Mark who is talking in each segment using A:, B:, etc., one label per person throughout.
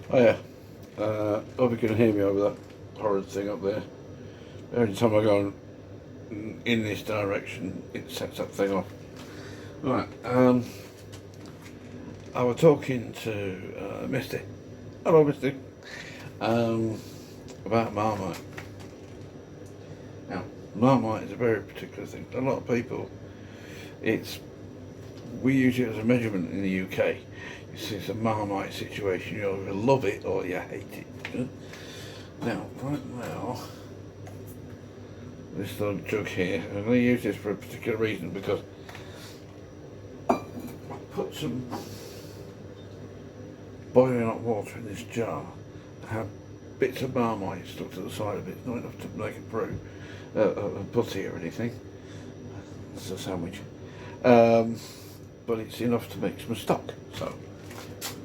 A: Oh yeah, hope you can hear me over that horrid thing up there. Every time I go in this direction, it sets that thing off. Right, I was talking to Misty. Hello, Misty. Um, about Marmite. Now, Marmite is a very particular thing. A lot of people, we use it as a measurement in the UK. It's a Marmite situation. You either love it or you hate it. Now, right now, this little jug here, I'm going to use this for a particular reason because I put some boiling hot water in this jar. I have bits of Marmite stuck to the side of it, not enough to make it through a butty or anything. It's a sandwich. But it's enough to make some stock. So,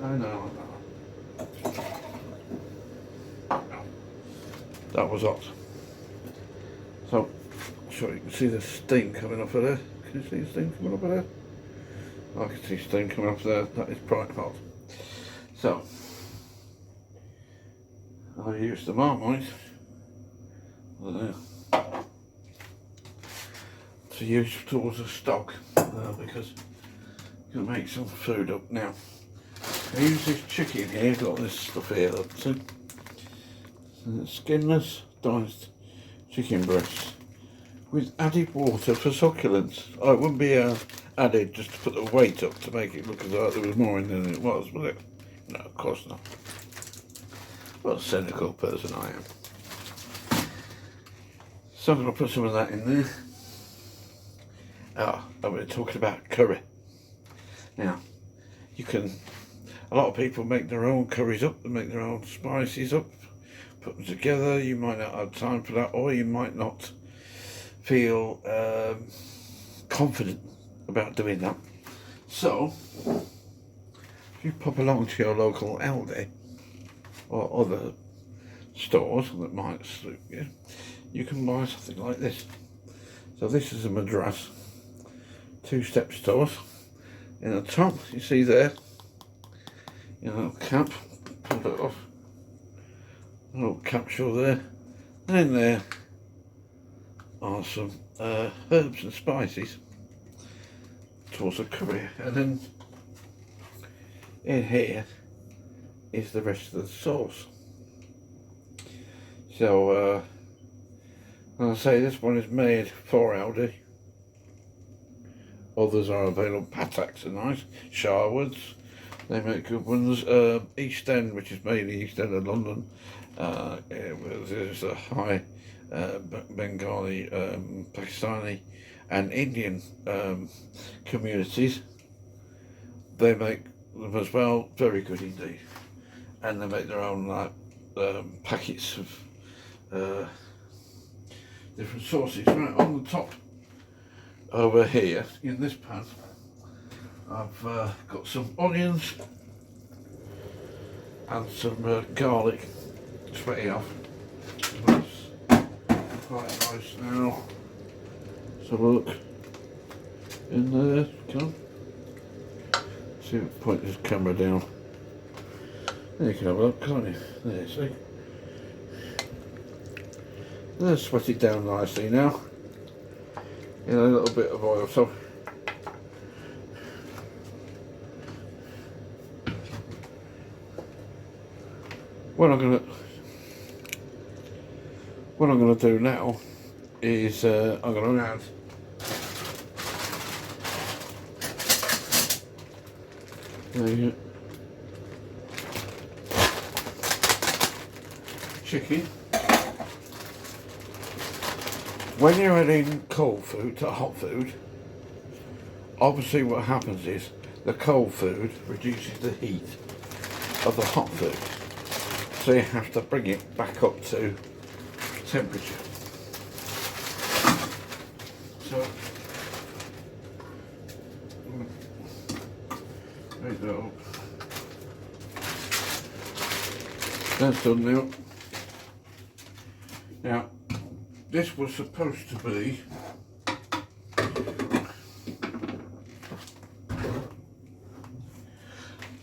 A: no. That was hot. So, sure you can see the steam coming off of there. Can you see the steam coming off of there? I can see steam coming off there. That is bright hot. So, I use the Marmite to use towards a stock because you can make some food up. Now, I use this chicken here, got this stuff here, that's it. Skinless diced chicken breasts with added water for succulence. Oh, it wouldn't be added just to put the weight up to make it look as though there was more in than it was, would it? No, of course not. What a cynical person I am. So I'm going to put some of that in there. I'm going to talk about curry. Now, a lot of people make their own curries up, they make their own spices up, put them together. You might not have time for that, or you might not feel confident about doing that. So, if you pop along to your local Aldi or other stores that might suit you, you can buy something like this. So this is a Madras two-step stores. In the top, you see there, your little cap, pull it off, a little capsule there, and in there are some herbs and spices towards a curry, and then in here is the rest of the sauce. So, I'll say this one is made for Aldi. Others are available. Patak's are nice. Sharwood's, they make good ones. East End, which is mainly East End of London, there's a high Bengali, Pakistani and Indian communities. They make them as well, very good indeed. And they make their own packets of different sauces. Right on the top over here in this pan, I've got some onions and some garlic sweaty off. That's quite nice now. Let's have a look in there. Come on. See if I point this camera down. There you can have a look, can't you? There you see. Let's sweat it down nicely now. In a little bit of oil. So what I'm gonna do now is I'm gonna add the chicken. When you're adding cold food to hot food, obviously what happens is the cold food reduces the heat of the hot food. So you have to bring it back up to temperature. So, there you go. That's done now. Now, this was supposed to be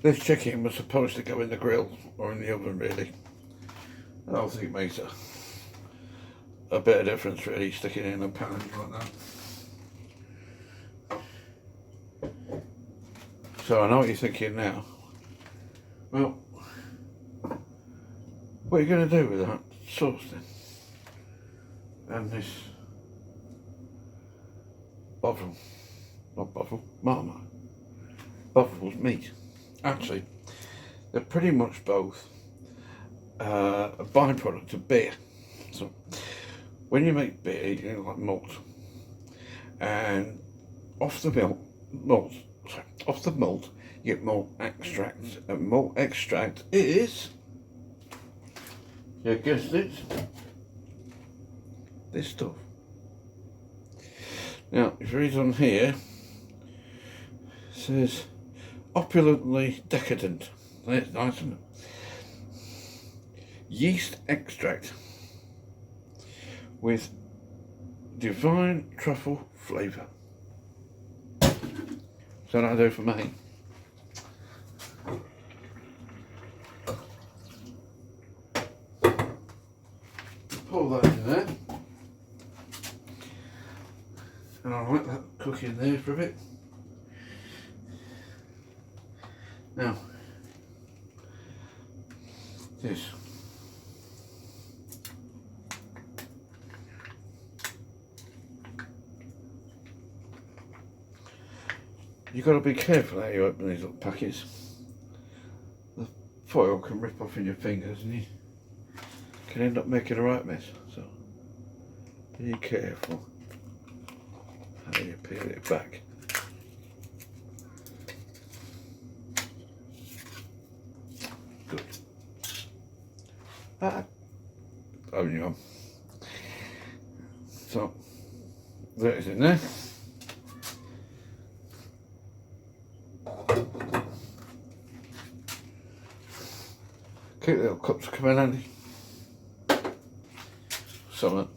A: This chicken was supposed to go in the grill or in the oven, really. I don't think it makes a bit of difference, really, sticking it in a pan like that. So I know what you're thinking now. Well, what are you going to do with that sauce then? And this Bovril, not Bovril, Marmite. Bovril's meat. Actually, they're pretty much both a byproduct of beer. So when you make beer, you get like malt, and off the malt, you get malt extract, and malt extract is, you guessed it, this stuff. Now, if you read on here, it says opulently decadent. That's nice, isn't it? Yeast extract with divine truffle flavour. So that'll do for me. Pour that in there. And I'll let that cook in there for a bit. Now, this. You've got to be careful how you open these little packets. The foil can rip off in your fingers and you can end up making a right mess. So, be careful how you peel it back. Good. Oh, yeah. So, there it is in there. Cute little cups come in handy. Something.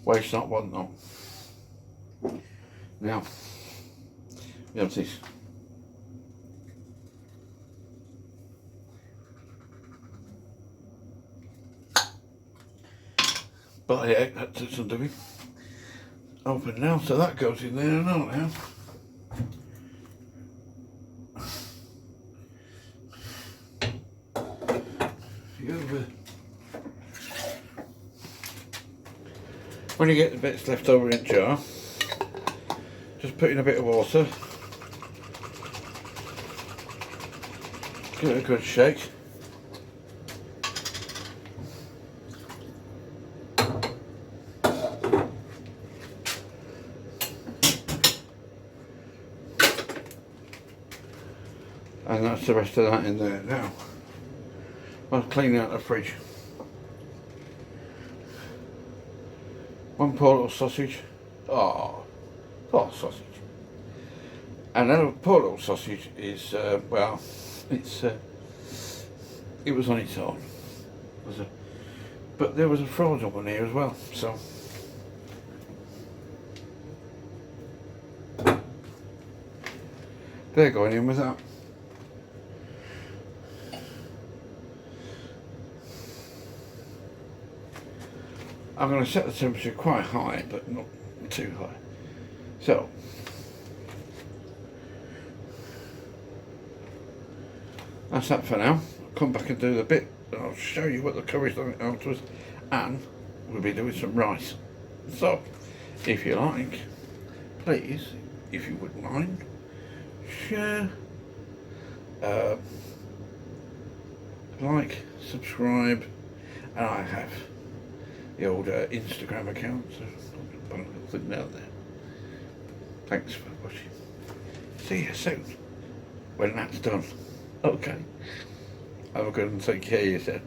A: Waste not, want not. Now, we have this. But yeah, that's undoing. Open now, so that goes in there now. When you get the bits left over in a jar, just put in a bit of water, give it a good shake. And that's the rest of that in there. Now, I'll clean out the fridge. One poor little sausage. Oh, poor sausage. And then poor little sausage is, well, it was on its own. But there was a frozen one here as well, so. They're going in with that. I'm going to set the temperature quite high, but not too high. So, that's that for now. I'll come back and do the bit, and I'll show you what the curry's like afterwards, and we'll be doing some rice. So, if you like, please, if you wouldn't mind, share, like, subscribe, and I have the old Instagram account, so I'll put a little thing out there. Thanks for watching. See you soon when that's done. Okay. Have a good one. Take care of yourself.